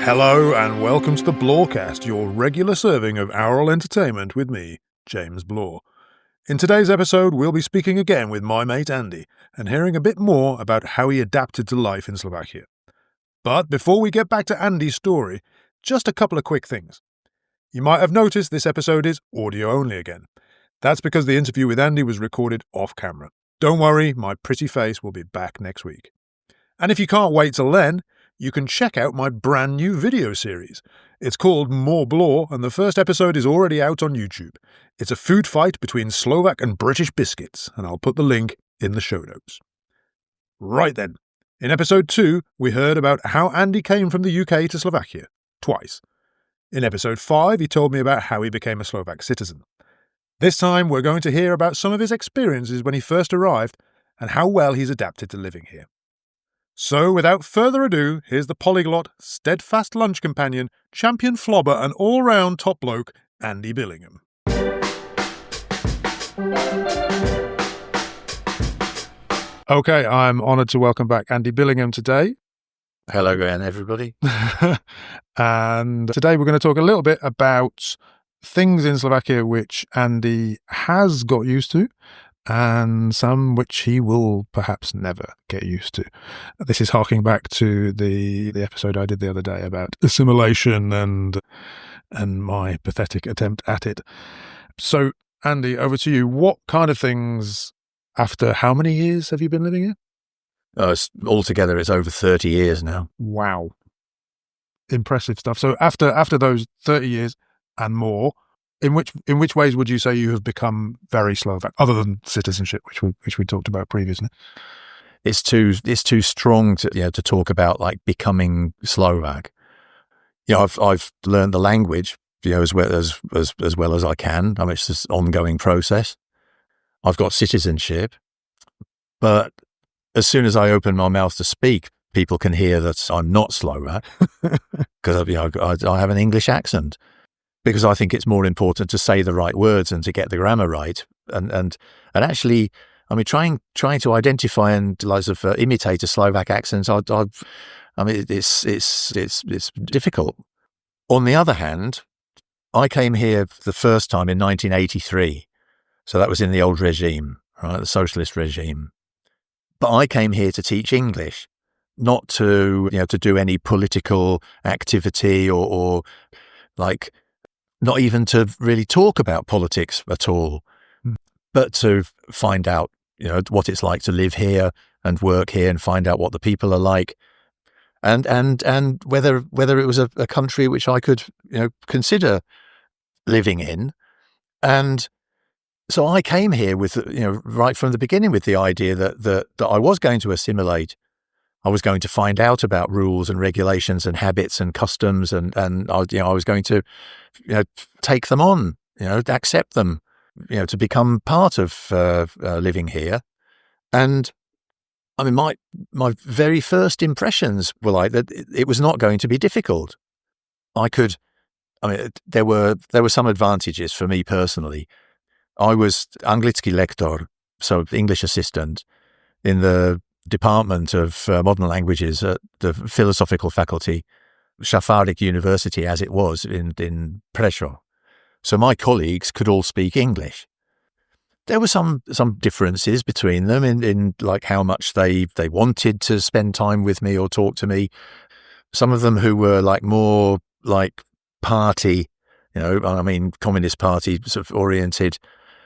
Hello and welcome to the Blorecast, your regular serving of aural entertainment with me, James Blore. In today's episode, we'll be speaking again with my mate Andy and hearing a bit more about how he adapted to life in Slovakia. But before we get back to Andy's story, just a couple of quick things. You might have noticed this episode is audio only again. That's because the interview with Andy was recorded off camera. Don't worry, my pretty face will be back next week. And if you can't wait till then, you can check out my brand new video series. It's called More Blore, and the first episode is already out on YouTube. It's a food fight between Slovak and British biscuits, and I'll put the link in the show notes. Right then, in episode 2, we heard about how Andy came from the UK to Slovakia, twice. In episode 5, he told me about how he became a Slovak citizen. This time, we're going to hear about some of his experiences when he first arrived and how well he's adapted to living here. So, without further ado, here's the polyglot, steadfast lunch companion, champion flobber and all-round top bloke, Andy Billingham. Okay, I'm honoured to welcome back Andy Billingham today. Hello again, everybody. And today we're going to talk a little bit about things in Slovakia which Andy has got used to, and some which he will perhaps never get used to. This is harking back to the episode I did the other day about assimilation and my pathetic attempt at it. So, Andy, over to you. What kind of things, after how many years have you been living here? Altogether, it's over 30 years now. Wow. Impressive stuff. So after those 30 years and more, in which ways would you say you have become very Slovak, other than citizenship, which we talked about previously? It's too strong to talk about like becoming Slovak. I've learned the language as well as I can. I mean, it's this ongoing process. I've got citizenship, but as soon as I open my mouth to speak, people can hear that I'm not Slovak because I have an English accent. Because I think it's more important to say the right words and to get the grammar right, and actually, I mean, trying to identify and imitate a Slovak accent, it's difficult. On the other hand, I came here the first time in 1983, so that was in the old regime, right, the socialist regime. But I came here to teach English, not to do any political activity or like. Not even to really talk about politics at all, but to find out, what it's like to live here and work here and find out what the people are like, and whether it was a country which I could, consider living in. And so I came here with, right from the beginning with the idea that I was going to assimilate. I was going to find out about rules and regulations and habits and customs, and I was going to, take them on, accept them, to become part of living here. And I mean, my very first impressions were like that it was not going to be difficult. There were some advantages for me personally. I was anglický lektor, so English assistant in the Department of Modern Languages at the Philosophical Faculty, Šafárik University as it was in Prešov. So my colleagues could all speak English. There were some differences between them in like how much they wanted to spend time with me or talk to me. Some of them who were like more like party, Communist Party sort of oriented,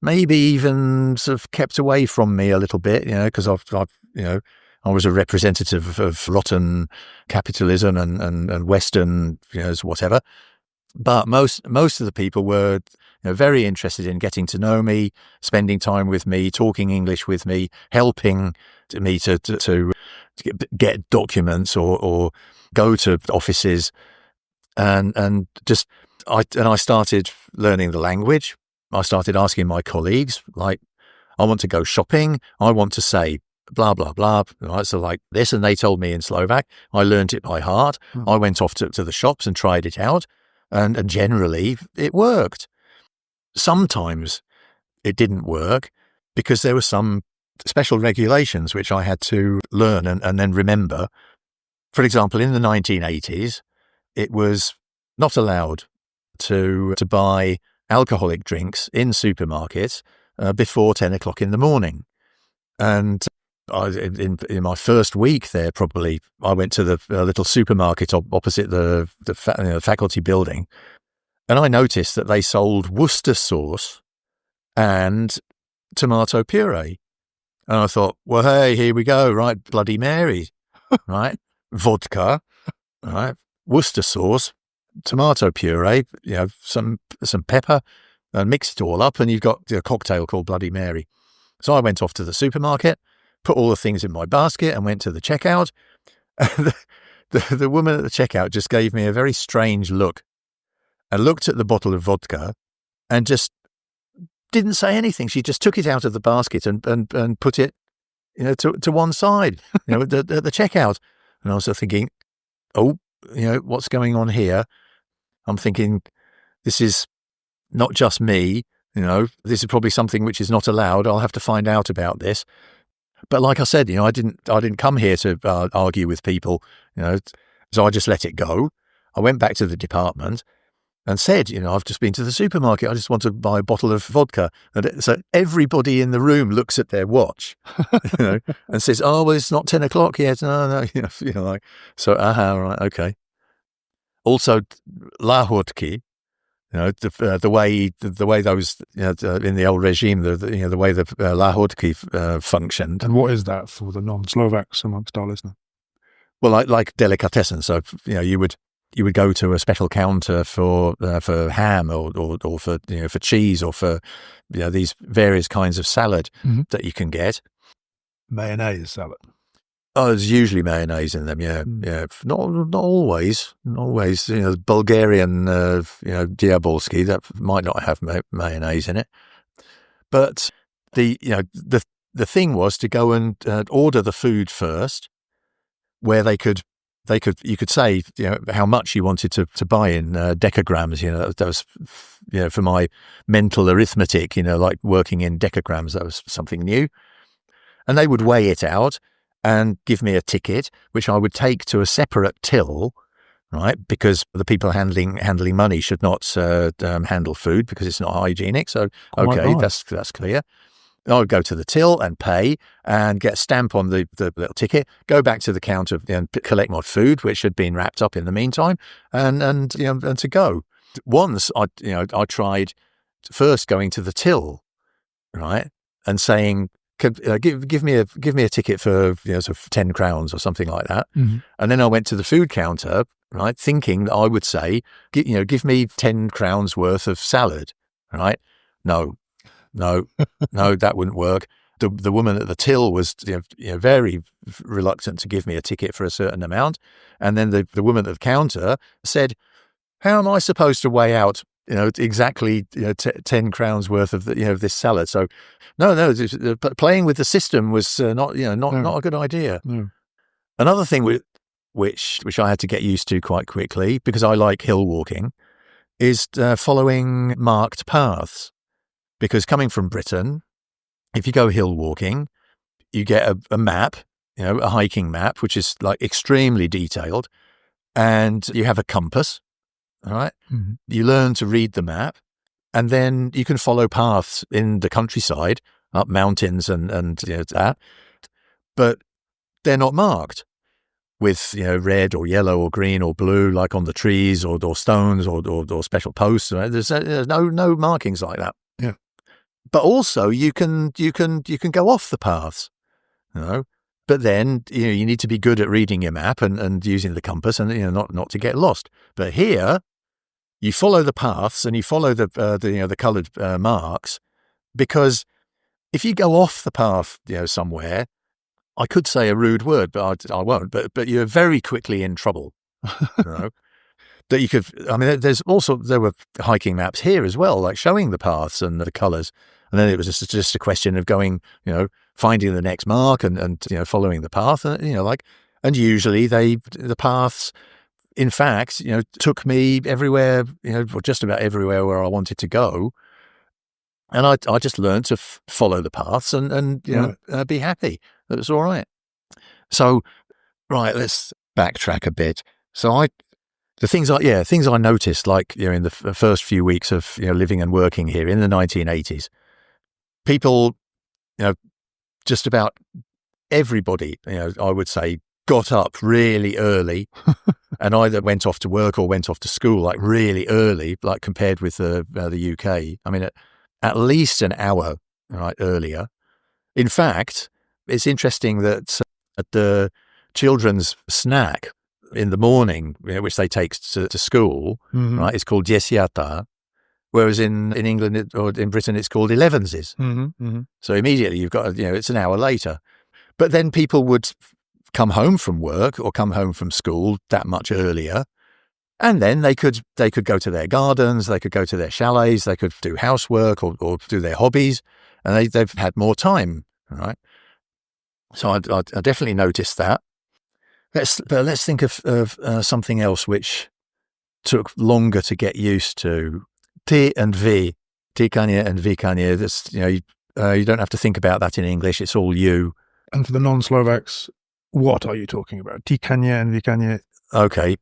maybe even sort of kept away from me a little bit, because I was a representative of rotten capitalism and Western, whatever. But most of the people were, very interested in getting to know me, spending time with me, talking English with me, helping me to get documents or go to offices, and I started learning the language. I started asking my colleagues, like, I want to go shopping. I want to say blah, blah, blah. Right? So like this, and they told me in Slovak. I learned it by heart. I went off to the shops and tried it out. And generally it worked. Sometimes it didn't work because there were some special regulations which I had to learn and then remember. For example, in the 1980s, it was not allowed to buy alcoholic drinks in supermarkets before 10 o'clock in the morning. And in my first week there, probably, I went to the little supermarket opposite the faculty building, and I noticed that they sold Worcester sauce and tomato puree. And I thought, well, hey, here we go, right? Bloody Mary, right? Vodka, right? Worcester sauce, tomato puree, some pepper, and mix it all up, and you've got a cocktail called Bloody Mary. So I went off to the supermarket, put all the things in my basket, and went to the checkout. And the woman at the checkout just gave me a very strange look and looked at the bottle of vodka and just didn't say anything. She just took it out of the basket and put it, to one side, at the checkout. And I was thinking, oh, what's going on here? I'm thinking, this is not just me. This is probably something which is not allowed. I'll have to find out about this. But like I said, I didn't come here to argue with people. So I just let it go. I went back to the department and said, I've just been to the supermarket. I just want to buy a bottle of vodka. And so everybody in the room looks at their watch, and says, oh, well, it's not 10 o'clock yet. No, so, right, okay. Also, lahotki, the way those, in the old regime, the way the lahotki functioned. And what is that for the non-Slovaks amongst our listeners? Well, like delicatessen. So, you would go to a special counter for ham or for cheese or for these various kinds of salad that you can get. Mayonnaise salad. Oh, there's usually mayonnaise in them. Yeah. Not always. The Bulgarian diabolski, that might not have mayonnaise in it. But the thing was to go and order the food first, where you could say how much you wanted to buy in decagrams. That was for my mental arithmetic. Like working in decagrams, that was something new. And they would weigh it out and give me a ticket, which I would take to a separate till, right? Because the people handling money should not handle food because it's not hygienic. So okay, that's clear. I would go to the till and pay and get a stamp on the little ticket, go back to the counter and collect my food, which had been wrapped up in the meantime, and to go. Once I tried first going to the till, right, and saying, give me a ticket for sort of 10 crowns or something like that. Mm-hmm. And then I went to the food counter, right, thinking that I would say, give me 10 crowns worth of salad, right? No, that wouldn't work. The woman at the till was very reluctant to give me a ticket for a certain amount. And then the woman at the counter said, how am I supposed to weigh out exactly 10 crowns worth of this salad? So no, playing with the system was not a good idea. No. Another thing which I had to get used to quite quickly, because I like hill walking, is following marked paths. Because coming from Britain, if you go hill walking, you get a map, a hiking map, which is like extremely detailed, and you have a compass, all right? Mm-hmm. You learn to read the map, and then you can follow paths in the countryside, up mountains and that, but they're not marked with red or yellow or green or blue, like on the trees or stones or special posts. Right? There's no markings like that. Yeah. But also you can go off the paths, But then you need to be good at reading your map and using the compass, and not to get lost. But here, you follow the paths and you follow the coloured marks, because if you go off the path, somewhere, I could say a rude word, but I won't. But you're very quickly in trouble. That you could. I mean, there were hiking maps here as well, like showing the paths and the colours. And then it was just a question of going, finding the next mark and following the path, and usually the paths, in fact, took me everywhere, or just about everywhere where I wanted to go. And I just learned to follow the paths and be happy. That was all right. So, right, let's backtrack a bit. So The things I noticed, like, in the first few weeks of, living and working here in the 1980s, people, just about everybody, I would say, got up really early and either went off to work or went off to school like really early, like compared with the UK. I mean, at least an hour earlier. In fact, it's interesting that at the children's snack in the morning, which they take to school, right, it's called dziesiata, whereas in England or in Britain it's called 11s. So immediately you've got, it's an hour later. But then people would come home from work or come home from school that much earlier, and then they could go to their gardens, they could go to their chalets, they could do housework or do their hobbies, and they've had more time, right? So I definitely noticed that. Let's think of something else which took longer to get used to. T and V, Tykanie and Vykanie. That's, you don't have to think about that in English. It's all you. And for the non-Slovaks, what are you talking about? Tykanie and Vykanie. Okay.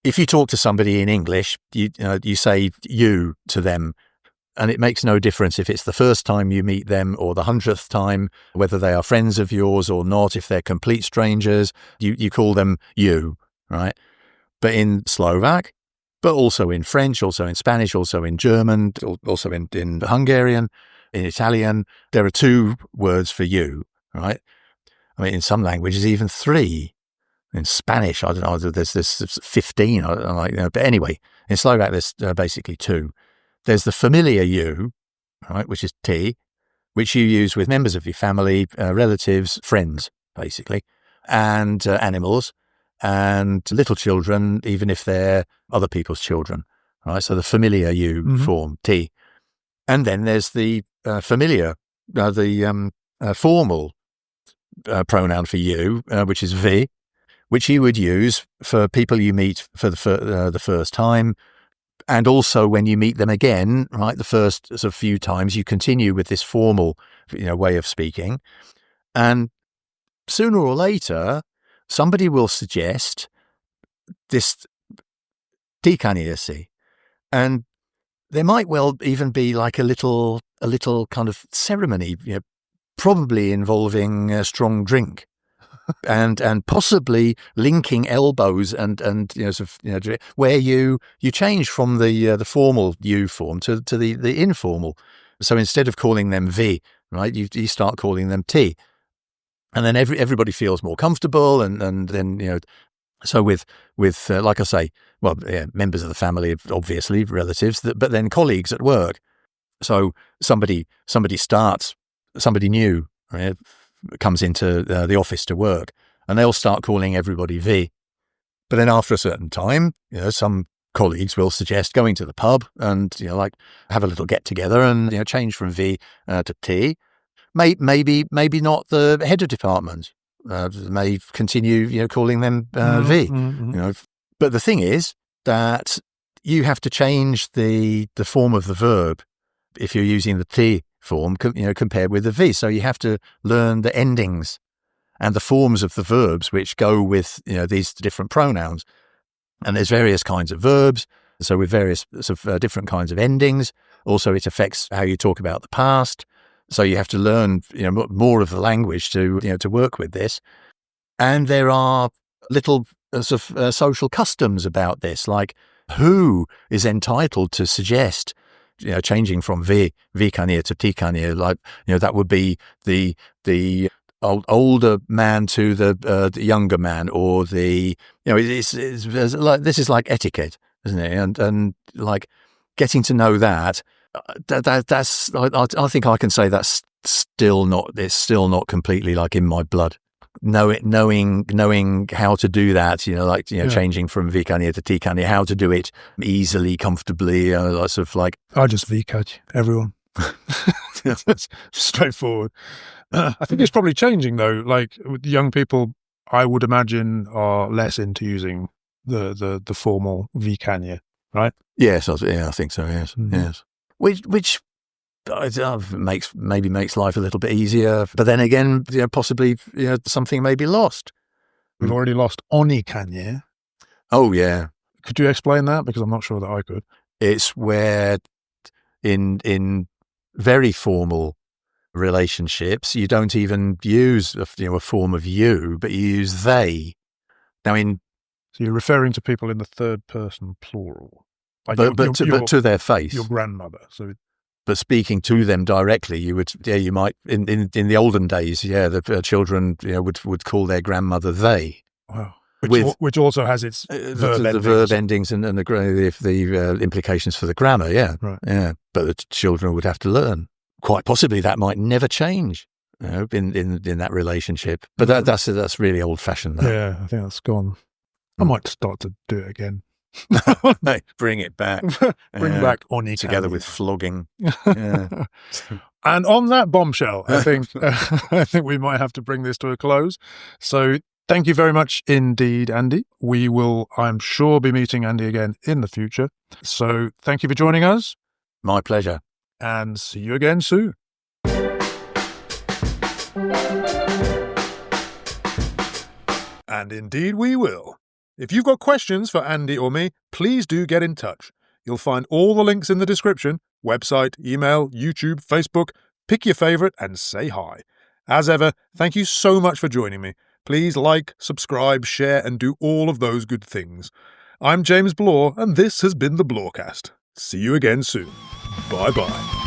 If you talk to somebody in English, you say you to them, and it makes no difference if it's the first time you meet them or the 100th time, whether they are friends of yours or not. If they're complete strangers, you call them you, right? But in Slovak, but also in French, also in Spanish, also in German, also in Hungarian, in Italian, there are two words for you, right? I mean, in some languages, even three. In Spanish, I don't know, there's 15. But anyway, in Slovak, there's basically two. There's the familiar you, right, which is T, which you use with members of your family, relatives, friends, basically, and animals, and little children, even if they're other people's children, right? So the familiar you form, T. And then there's the familiar, the formal pronoun for you, which is V, which you would use for people you meet for the first time. And also when you meet them again, right, the first sort of few times, you continue with this formal, way of speaking. And sooner or later, somebody will suggest this Tykanie, and there might well even be like a little kind of ceremony, probably involving a strong drink. and possibly linking elbows and where you change from the formal you form to the informal. So instead of calling them V, right, you start calling them T, and then everybody feels more comfortable, and then so with like I say, well, members of the family, obviously relatives, but then colleagues at work. So somebody new, right, comes into the office to work, and they'll start calling everybody V. But then after a certain time, some colleagues will suggest going to the pub and, like have a little get together and, change from V to T. Maybe not the head of department. May continue, calling them V. But the thing is that you have to change the form of the verb if you're using the T form, compared with the V. So you have to learn the endings and the forms of the verbs which go with, these different pronouns. And there's various kinds of verbs, so with various sort of different kinds of endings. Also, it affects how you talk about the past. So you have to learn, more of the language to work with this. And there are little sort of social customs about this, like who is entitled to suggest changing from Vykanie to Tykanie, like, that would be the older man to the younger man, or the, it's like, this is like etiquette, isn't it? And like getting to know that's, I think I can say that's still not completely like in my blood. Knowing how to do that, changing from Vykanie to Tykanie, how to do it easily, comfortably, sort of like. I just Vykanie, everyone. That's straightforward. I think it's probably changing though. Like with young people, I would imagine are less into using the formal Vykanie, right? Yes, I think so. Yes, yes. Which makes life a little bit easier, but then again, possibly something may be lost. We've already lost onikanie. Oh yeah, Could you explain that? Because I'm not sure that I could. It's where in very formal relationships, you don't even use a form of you, but you use they. Now, so you're referring to people in the third person plural, like but to their face, your grandmother. So, but speaking to them directly, you might in the olden days, the children would call their grandmother they. Wow. Which also has its the verb endings and the implications for the grammar, right. But the children would have to learn. Quite possibly that might never change, in that relationship. But that's really old fashioned. Yeah, I think that's gone. I might start to do it again. Bring it back. Bring back onikanie together with flogging. Yeah. And on that bombshell, I think I think we might have to bring this to a close. So thank you very much indeed, Andy. We will, I'm sure, be meeting Andy again in the future. So thank you for joining us. My pleasure. And see you again soon. And indeed we will. If you've got questions for Andy or me, please do get in touch. You'll find all the links in the description: website, email, YouTube, Facebook. Pick your favourite and say hi. As ever, thank you so much for joining me. Please like, subscribe, share, and do all of those good things. I'm James Blore, and this has been the Blorecast. See you again soon. Bye-bye.